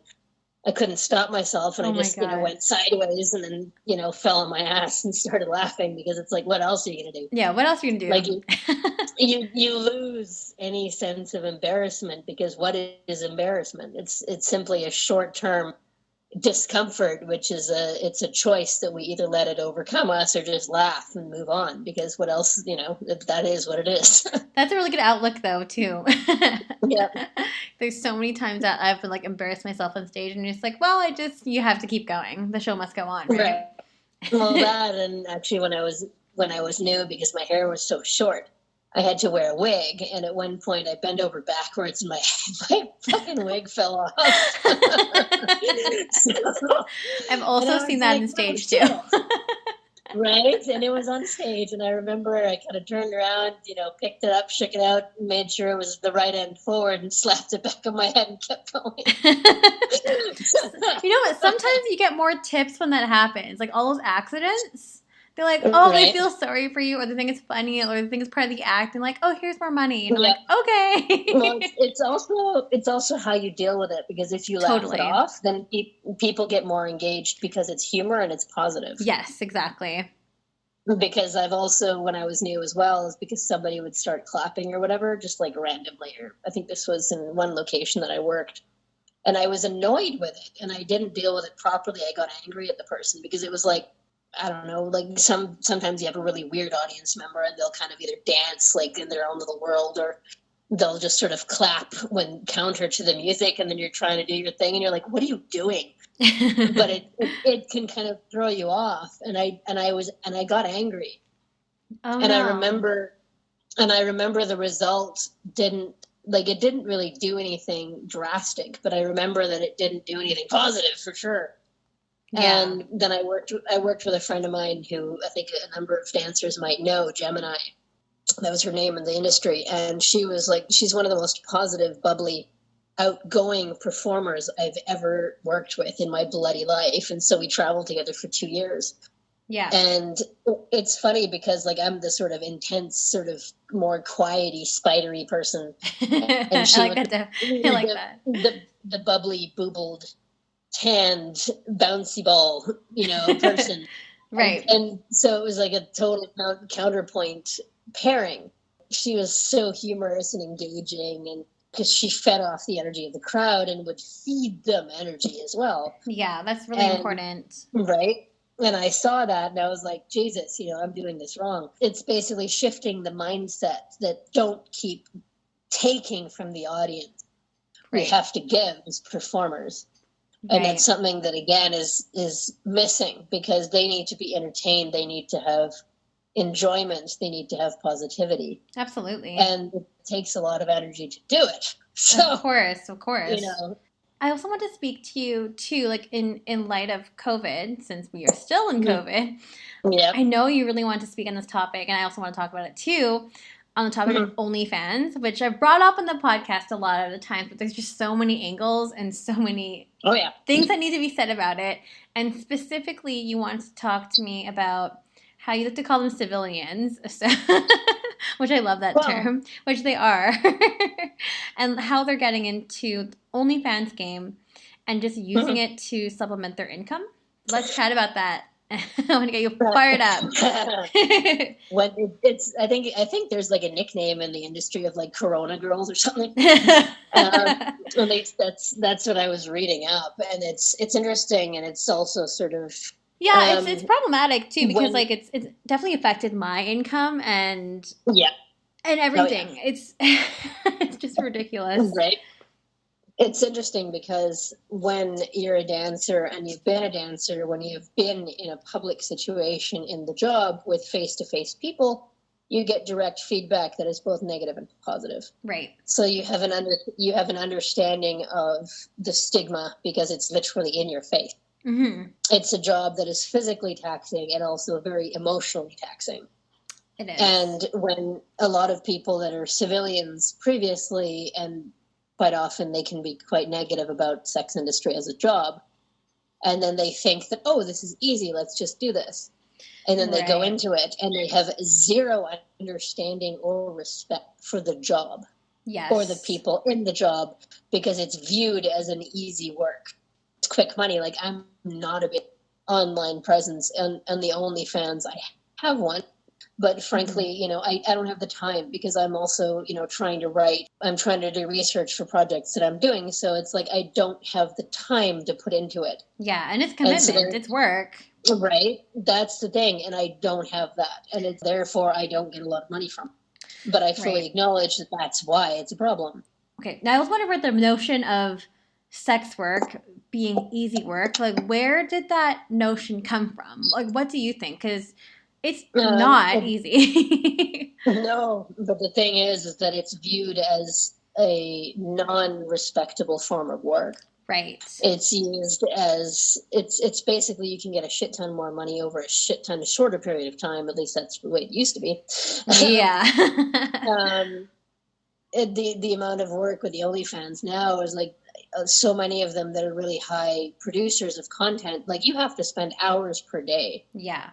Speaker 2: I couldn't stop myself and I just went sideways and then fell on my ass and started laughing because it's like, what else are you gonna do?
Speaker 1: Yeah, what else are you gonna do?
Speaker 2: Like you lose any sense of embarrassment because what is embarrassment? It's simply a short-term discomfort, which is it's a choice that we either let it overcome us or just laugh and move on because what else, that is what it is.
Speaker 1: That's a really good outlook though too.
Speaker 2: Yeah.
Speaker 1: There's so many times that I've been embarrassed myself on stage and it's like, well, you have to keep going. The show must go on, right?
Speaker 2: Well, that and actually when I was new because my hair was so short, I had to wear a wig, and at one point I bent over backwards and my fucking wig fell off.
Speaker 1: I've also seen that on stage too.
Speaker 2: Right? And it was on stage, and I remember I kind of turned around, picked it up, shook it out, made sure it was the right end forward, and slapped it back on my head and kept going.
Speaker 1: You know what? Sometimes you get more tips when that happens. Like all those accidents. They're like, oh, they feel sorry for you, or they think it's funny, or they think it's part of the act, and like, oh, here's more money, and I'm like, okay.
Speaker 2: Well, it's also how you deal with it because if you laugh it off, then people get more engaged because it's humor and it's positive.
Speaker 1: Yes, exactly.
Speaker 2: Because I've also, when I was new as well, is because somebody would start clapping or whatever, just like randomly. Or I think this was in one location that I worked, and I was annoyed with it, and I didn't deal with it properly. I got angry at the person because it was like, I don't know, like sometimes you have a really weird audience member and they'll kind of either dance like in their own little world or they'll just sort of clap when counter to the music and then you're trying to do your thing and you're like, what are you doing? But it can kind of throw you off. And I got angry.
Speaker 1: Oh,
Speaker 2: and
Speaker 1: no.
Speaker 2: I remember the result didn't really do anything drastic, but I remember that it didn't do anything positive for sure. Yeah. And then I worked with a friend of mine who I think a number of dancers might know, Gemini. That was her name in the industry. And she's one of the most positive, bubbly, outgoing performers I've ever worked with in my bloody life. And so we traveled together for 2 years.
Speaker 1: Yeah.
Speaker 2: And it's funny because I'm the sort of intense, sort of more quiety, spidery person. And she
Speaker 1: I like that.
Speaker 2: The bubbly, boobled, tanned, bouncy ball, person.
Speaker 1: Right.
Speaker 2: And so it was like a total counterpoint pairing. She was so humorous and engaging, and because she fed off the energy of the crowd and would feed them energy as well.
Speaker 1: Yeah, that's really important.
Speaker 2: Right. And I saw that and I was like, Jesus, I'm doing this wrong. It's basically shifting the mindset that don't keep taking from the audience. Right. We have to give as performers. Right. And that's something that, again, is missing because they need to be entertained. They need to have enjoyment. They need to have positivity.
Speaker 1: Absolutely.
Speaker 2: And it takes a lot of energy to do it. So,
Speaker 1: of course. I also want to speak to you, too, in light of COVID, since we are still in COVID.
Speaker 2: Yeah.
Speaker 1: I know you really want to speak on this topic, and I also want to talk about it, too. on the topic of OnlyFans, which I've brought up on the podcast a lot of the times, but there's just so many angles and so many things that need to be said about it. And specifically, you want to talk to me about how you like to call them civilians, so, which I love that term, which they are, and how they're getting into OnlyFans game and just using it to supplement their income. Let's chat about that. I want to get you fired up.
Speaker 2: When I think there's like a nickname in the industry of like Corona girls or something. At least that's what I was reading up, and it's interesting, and it's also sort of
Speaker 1: it's problematic too, because like it's definitely affected my income and everything. It's it's just ridiculous,
Speaker 2: right? It's interesting because when you're a dancer and you've been a dancer, when you've been in a public situation in the job with face-to-face people, you get direct feedback that is both negative and positive.
Speaker 1: Right.
Speaker 2: So you have an understanding of the stigma because it's literally in your face. Mm-hmm. It's a job that is physically taxing and also very emotionally taxing.
Speaker 1: It is.
Speaker 2: And when a lot of people that are civilians previously, and quite often they can be quite negative about sex industry as a job. And then they think that, oh, this is easy. Let's just do this. And then they go into it and they have zero understanding or respect for the job or the people in the job because it's viewed as an easy work. It's quick money. Like I'm not a big online presence on the OnlyFans. I have one. But frankly, I don't have the time because I'm also, trying to write. I'm trying to do research for projects that I'm doing. So it's like I don't have the time to put into it.
Speaker 1: Yeah, and it's commitment. It's work.
Speaker 2: Right? That's the thing. And I don't have that. And therefore, I don't get a lot of money from it. But I fully acknowledge that that's why it's a problem.
Speaker 1: Okay. Now, I was wondering about the notion of sex work being easy work. Like, where did that notion come from? Like, what do you think? Because it's not easy.
Speaker 2: No, but the thing is that it's viewed as a non-respectable form of work.
Speaker 1: Right.
Speaker 2: It's used as, it's basically you can get a shit ton more money over a shit ton shorter period of time. At least that's the way it used to be.
Speaker 1: Yeah.
Speaker 2: The amount of work with the OnlyFans now is like so many of them that are really high producers of content. Like you have to spend hours per day.
Speaker 1: Yeah.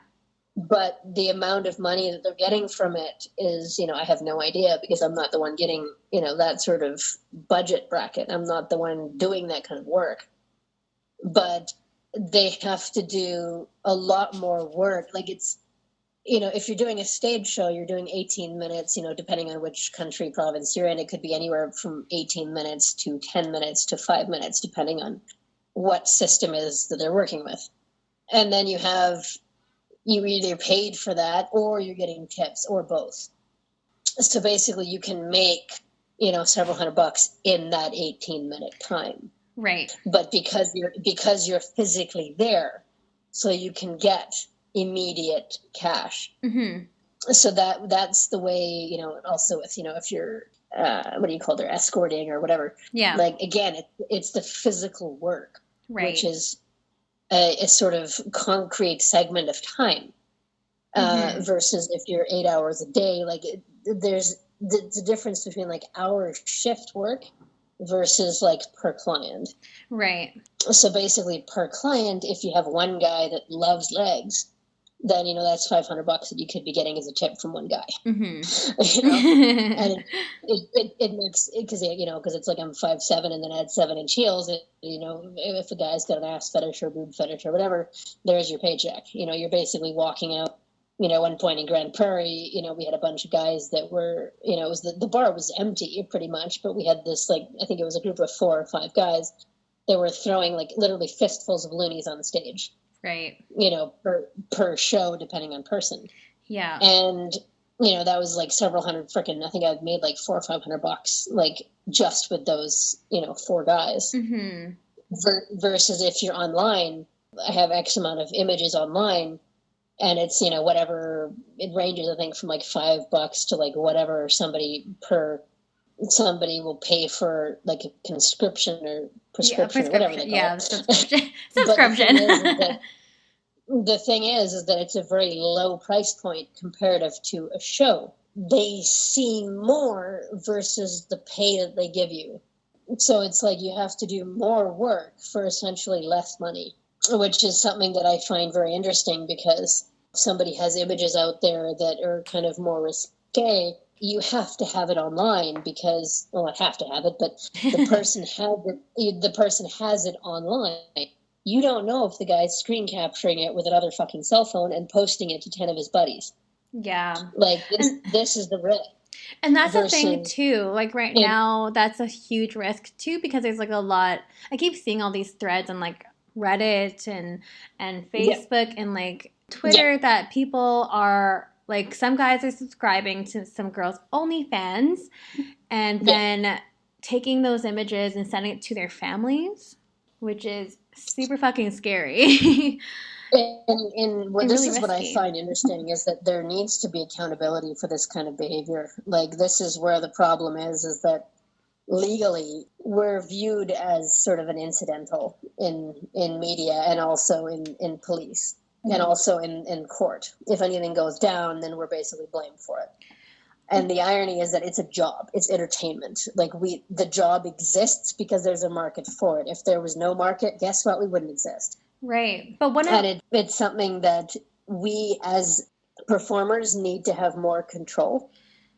Speaker 2: But the amount of money that they're getting from it is, I have no idea because I'm not the one getting, that sort of budget bracket. I'm not the one doing that kind of work. But they have to do a lot more work. Like it's, if you're doing a stage show, you're doing 18 minutes, depending on which country, province you're in. It could be anywhere from 18 minutes to 10 minutes to 5 minutes, depending on what system is that they're working with. And then you either paid for that or you're getting tips or both. So basically you can make, several $100 in that 18-minute time.
Speaker 1: Right.
Speaker 2: But because you're physically there, so you can get immediate cash. Mm-hmm. So that's the way, also with, if you're, what do you call it, escorting or whatever.
Speaker 1: Yeah.
Speaker 2: Like, again, it's the physical work, which is a sort of concrete segment of time versus if you're 8 hours a day, like there's the difference between like hour shift work versus like per client.
Speaker 1: Right.
Speaker 2: So basically per client, if you have one guy that loves legs, then, that's $500 that you could be getting as a tip from one guy. Mm-hmm. And it makes it because it's like I'm 5'7" and then I had 7-inch heels. If a guy's got an ass fetish or boob fetish or whatever, there's your paycheck. You're basically walking out. One point in Grand Prairie, we had a bunch of guys that were, it was the bar was empty pretty much, but we had this I think it was a group of 4 or 5 guys that were throwing like literally fistfuls of loonies on the stage.
Speaker 1: Right.
Speaker 2: Per show, depending on person.
Speaker 1: Yeah.
Speaker 2: And, that was like several hundred I think I've made like $400 or $500, like just with those, 4 guys. Mm-hmm. Versus if you're online, I have X amount of images online and it's, whatever it ranges, I think from like $5 to like whatever somebody will pay for like a conscription or prescription or whatever they call it.
Speaker 1: Subscription.
Speaker 2: The thing is that it's a very low price point comparative to a show they see more versus the pay that they give you. So it's like you have to do more work for essentially less money, which is something that I find very interesting, because if somebody has images out there that are kind of more risque, you have to have it online because, well, I have to have it, but the person has it online. You don't know if the guy's screen capturing it with another fucking cell phone and posting it to 10 of his buddies.
Speaker 1: Yeah.
Speaker 2: Like this is the risk.
Speaker 1: And that's the thing too. Like right now, that's a huge risk too, because there's like a lot. I keep seeing all these threads on like Reddit and Facebook and like Twitter that people are like, some guys are subscribing to some girls' OnlyFans and then taking those images and sending it to their families, which is super fucking scary.
Speaker 2: And what this is risky. What I find interesting is that there needs to be accountability for this kind of behavior. Like, this is where the problem is that legally we're viewed as sort of an incidental in media and also in police and also in court. If anything goes down, then we're basically blamed for it. And the irony is that it's a job. It's entertainment. Like, the job exists because there's a market for it. If there was no market, guess what? We wouldn't exist.
Speaker 1: Right. But
Speaker 2: it's something that we as performers need to have more control.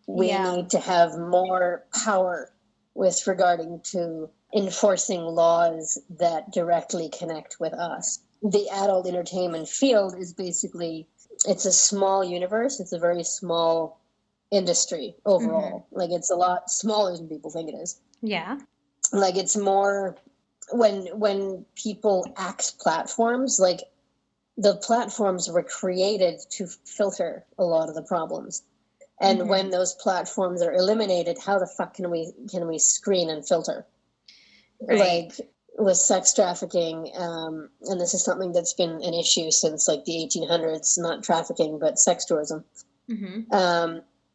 Speaker 2: We need to have more power with regarding to enforcing laws that directly connect with us. The adult entertainment field is basically, it's a small universe. It's a very small industry overall. Like, it's a lot smaller than people think it is.
Speaker 1: Yeah.
Speaker 2: Like, it's more... When people axe platforms, like, the platforms were created to filter a lot of the problems. And when those platforms are eliminated, how the fuck can we screen and filter? Right. Like, with sex trafficking, and this is something that's been an issue since like the 1800s, not trafficking, but sex tourism.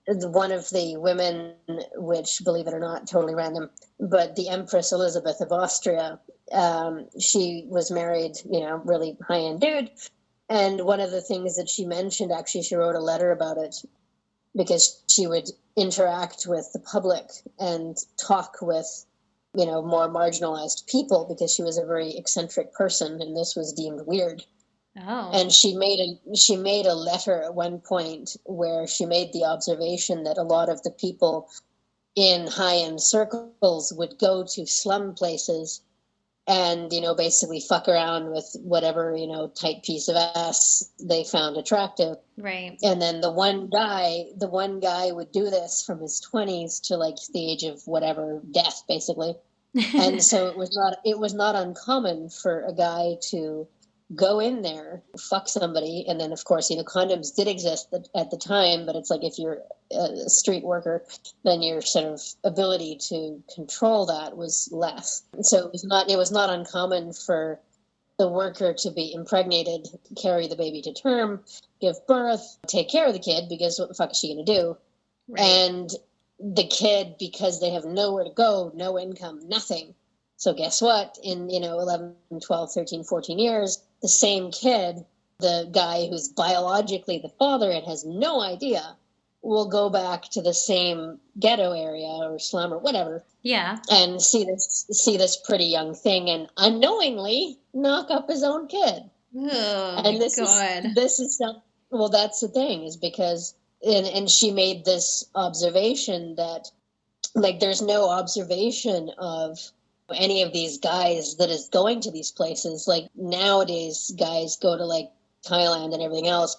Speaker 2: One of the women, which, believe it or not, totally random, but the Empress Elizabeth of Austria, she was married, really high-end dude. And one of the things that she mentioned, actually, she wrote a letter about it because she would interact with the public and talk with, more marginalized people because she was a very eccentric person and this was deemed weird.
Speaker 1: Oh.
Speaker 2: And she made a letter at one point where she made the observation that a lot of the people in high-end circles would go to slum places and, basically fuck around with whatever, tight piece of ass they found attractive.
Speaker 1: Right.
Speaker 2: And then the one guy would do this from his 20s to like the age of whatever, death, basically. And so it was not uncommon for a guy to go in there, fuck somebody, and then of course, condoms did exist at the time, but it's like if you're a street worker, then your sort of ability to control that was less. So it was not uncommon for the worker to be impregnated, carry the baby to term, give birth, take care of the kid, because what the fuck is she going to do? Right. And the kid, because they have nowhere to go, no income, nothing. So guess what? In, 11, 12, 13, 14 years, the same kid, the guy who's biologically the father and has no idea, will go back to the same ghetto area or slum or whatever.
Speaker 1: Yeah.
Speaker 2: And see this pretty young thing and unknowingly knock up his own kid.
Speaker 1: Oh, and
Speaker 2: this is well, that's the thing, is because and she made this observation that, like, there's no observation of any of these guys that is going to these places. Like, nowadays guys go to like Thailand and everything else.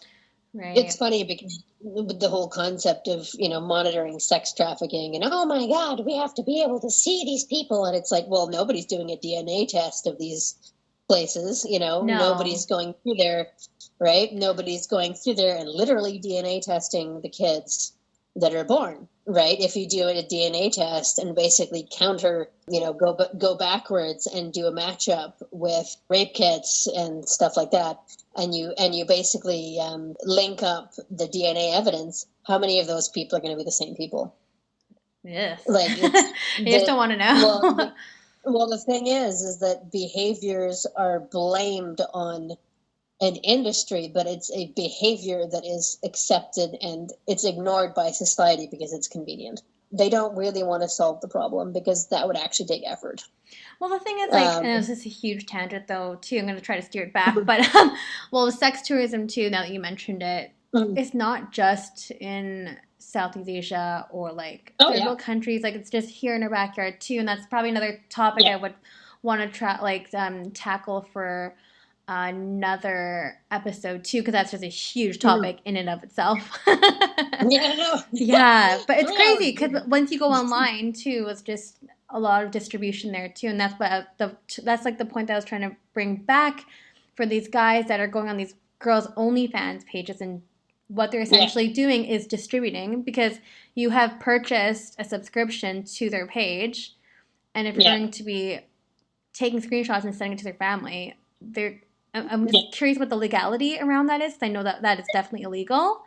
Speaker 1: Right.
Speaker 2: It's funny because the whole concept of, monitoring sex trafficking and, oh my God, we have to be able to see these people. And it's like, well, nobody's doing a DNA test of these places,
Speaker 1: No.
Speaker 2: Nobody's going through there, right? Nobody's going through there and literally DNA testing the kids that are born, right? If you do a DNA test and basically counter, go backwards and do a matchup with rape kits and stuff like that, and you basically link up the DNA evidence, how many of those people are going to be the same people?
Speaker 1: Yes.
Speaker 2: Like,
Speaker 1: you just don't want to know.
Speaker 2: Well, the thing is that behaviors are blamed on an industry, but it's a behavior that is accepted and it's ignored by society because it's convenient. They don't really want to solve the problem because that would actually take effort.
Speaker 1: Well, the thing is, like, and this is a huge tangent, though, too. I'm going to try to steer it back. But, well, with sex tourism, too, now that you mentioned it, it's not just in Southeast Asia or, like, third world countries. Like, it's just here in our backyard, too. And that's probably another topic I would want to, tackle for another episode, too, because that's just a huge topic in and of itself. Yeah, but it's crazy because once you go online, too, it's just a lot of distribution there too, and that's like the point that I was trying to bring back for these guys that are going on these girls' OnlyFans pages, and what they're essentially doing is distributing, because you have purchased a subscription to their page, and if you're going to be taking screenshots and sending it to their family, I'm just curious what the legality around that is, because I know that is definitely illegal,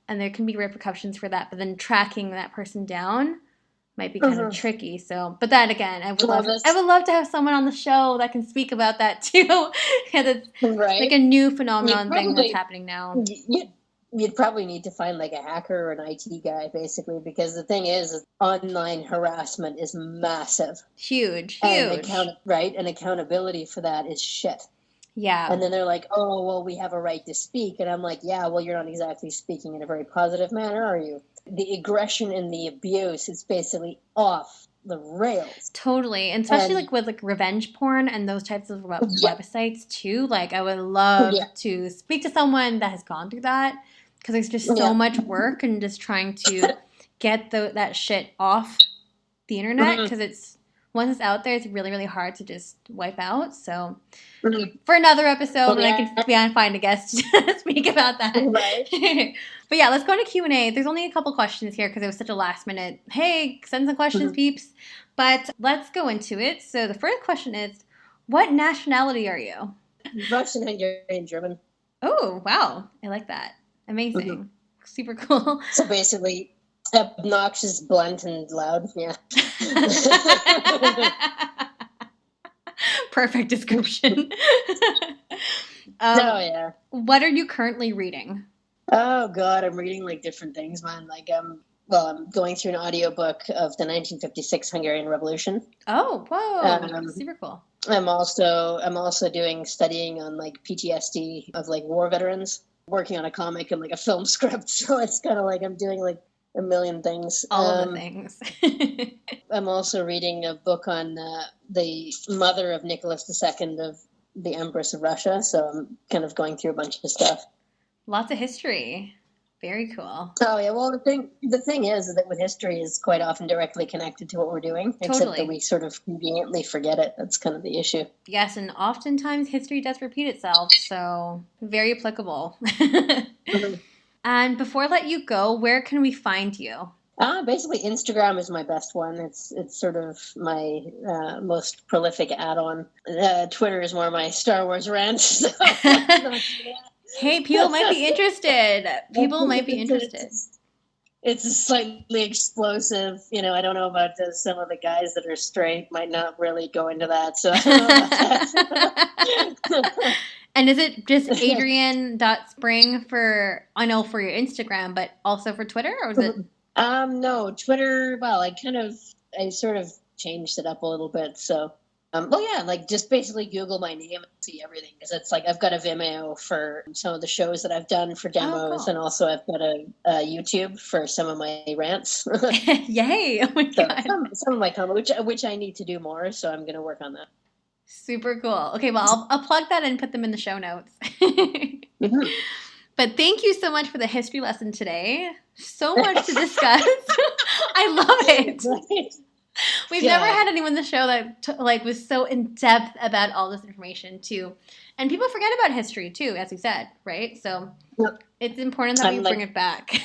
Speaker 1: and there can be repercussions for that, but then tracking that person down might be kind of tricky. So, but that again, I would love to have someone on the show that can speak about that too, because it's like a new phenomenon thing that's happening now.
Speaker 2: You'd probably need to find like a hacker or an IT guy, basically, because the thing is online harassment is massive,
Speaker 1: huge,
Speaker 2: and accountability for that is shit.
Speaker 1: Yeah.
Speaker 2: And then they're like, oh, well, we have a right to speak, and I'm like, yeah, well, you're not exactly speaking in a very positive manner, are you? The aggression and the abuse is basically off the rails.
Speaker 1: Totally. And especially like with like revenge porn and those types of websites too. Like I would love to speak to someone that has gone through that, because there's just so much work and just trying to get that shit off the internet, because it's once it's out there, it's really, really hard to just wipe out. So for another episode, when I can find a guest to speak about that. Right. But yeah, let's go into Q&A. There's only a couple questions here because it was such a last minute, hey, send some questions, peeps. But let's go into it. So the first question is, what nationality are you?
Speaker 2: Russian, Hungarian, German.
Speaker 1: Oh, wow. I like that. Amazing. Super cool.
Speaker 2: So basically, obnoxious, blunt, and loud. Yeah.
Speaker 1: Perfect description. What are you currently reading?
Speaker 2: Oh God, I'm reading like different things, man. Like I'm going through an audiobook of the 1956 Hungarian Revolution.
Speaker 1: Oh, whoa. Super cool.
Speaker 2: I'm also doing studying on like PTSD of like war veterans, working on a comic and like a film script. So it's kind of like I'm doing like a million things.
Speaker 1: All of the things.
Speaker 2: I'm also reading a book on the mother of Nicholas II of the Empress of Russia. So I'm kind of going through a bunch of stuff.
Speaker 1: Lots of history. Very cool.
Speaker 2: Oh yeah, well the thing is that with history is quite often directly connected to what we're doing, except that we sort of conveniently forget it. That's kind of the issue.
Speaker 1: Yes, and oftentimes history does repeat itself, so very applicable. And before I let you go, where can we find you?
Speaker 2: Basically Instagram is my best one. It's sort of my most prolific add-on. Twitter is more my Star Wars rants. So
Speaker 1: hey, people might be interested.
Speaker 2: It's slightly explosive. You know, I don't know about some of the guys that are straight might not really go into that. So I don't know about that.
Speaker 1: And is it just Adrianne.Spring for your Instagram, but also for Twitter, or is it?
Speaker 2: No, Twitter. Well, I sort of changed it up a little bit. So, like just basically Google my name and see everything, because it's like I've got a Vimeo for some of the shows that I've done for demos, and also I've got a YouTube for some of my rants.
Speaker 1: Yay! Oh my God.
Speaker 2: Some of my comments, which I need to do more, so I'm going to work on that.
Speaker 1: Super cool. Okay, well, I'll plug that and put them in the show notes. But thank you so much for the history lesson today. So much to discuss. I love it.
Speaker 2: Right.
Speaker 1: We've never had anyone on the show that was so in depth about all this information too, and people forget about history too, as we said, right? So it's important that we bring it back.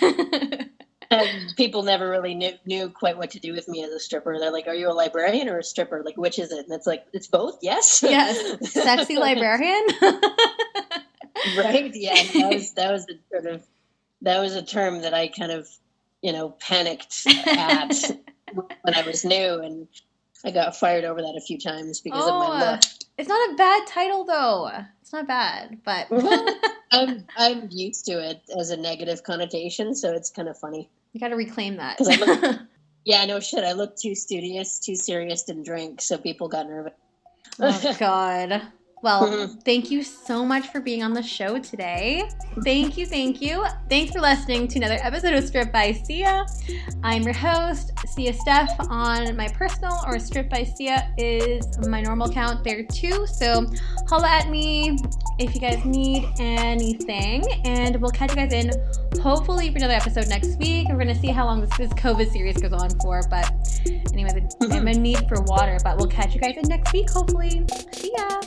Speaker 2: And people never really knew quite what to do with me as a stripper. They're like, "Are you a librarian or a stripper? Like, which is it?" And it's like, it's both. Yes.
Speaker 1: Yes. Sexy librarian.
Speaker 2: Right. Yeah. That was a term that I kind of, panicked at when I was new, and I got fired over that a few times because of my look.
Speaker 1: It's not a bad title, though. It's not bad, but...
Speaker 2: I'm used to it as a negative connotation, so it's kind of funny.
Speaker 1: You got to reclaim that.
Speaker 2: Yeah, no shit. I looked too studious, too serious, didn't drink, so people got nervous.
Speaker 1: Oh, God. Well, thank you so much for being on the show today. Thank you. Thanks for listening to another episode of Strip by Sia. I'm your host, Sia Steph. On my personal, or Strip by Sia is my normal account there too. So holla at me if you guys need anything. And we'll catch you guys in hopefully for another episode next week. We're going to see how long this COVID series goes on for. But anyways, I'm in need for water. But we'll catch you guys in next week, hopefully. See ya.